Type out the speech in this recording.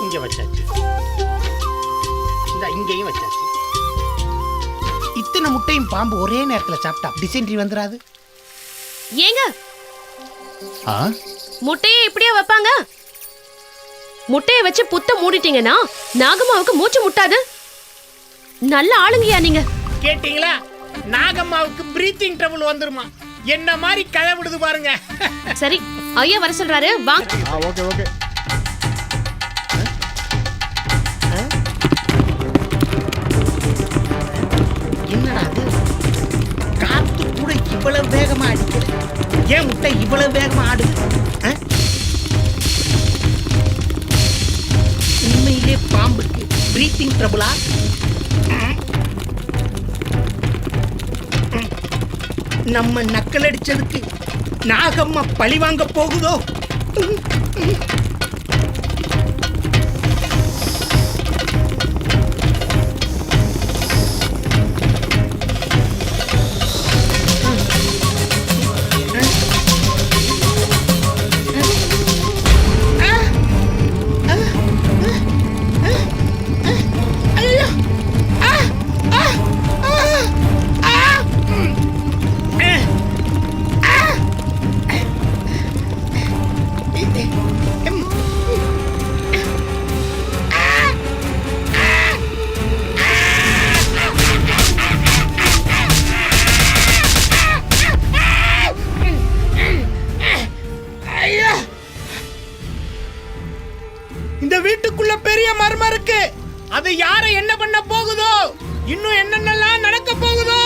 இங்க வச்சாச்சு, இந்த இங்கேயும் வச்சாச்சு. இத்தனை முட்டையும் பாம்பு ஒரே நேரத்துல சாப்பிட்டா டிசென்ட்ரி வந்துடாது? ஏங்க முட்டையை இப்படியா வைப்பாங்க? முட்டையை வச்சு புத்த மூடிட்டீங்கன்னா நாகம்மாவுக்கு மூச்சு முட்டாது. நல்ல ஆளுங்கயா நீங்க. கேட்டீங்களா? நாகம்மாவுக்கு பிரீத்திங் ட்ரபிள் வந்துருமா? என்ன மாதிரி கதை விடுது பாருங்க. சரி, ஐயா வர சொல்றாரு, வாங்க. Okay okay. என்னடா அது, காத்து கூட இவ்வளவு வேகமா அடிக்குது, ஏன் முட்டை இவ்வளவு வேகமா ஆடுது? உண்மையிலே பாம்புக்கு பிரீத்திங் ட்ரபிளா? நம்ம நக்கல் அடிச்சதுக்கு நாகம்மா பழி வாங்க போகுதோ? இந்த வீட்டுக்குள்ள பெரிய மர்மம் இருக்கு. அது யாரை என்ன பண்ண போகுதோ, இன்னும் என்னென்னலாம் நடக்க போகுதோ.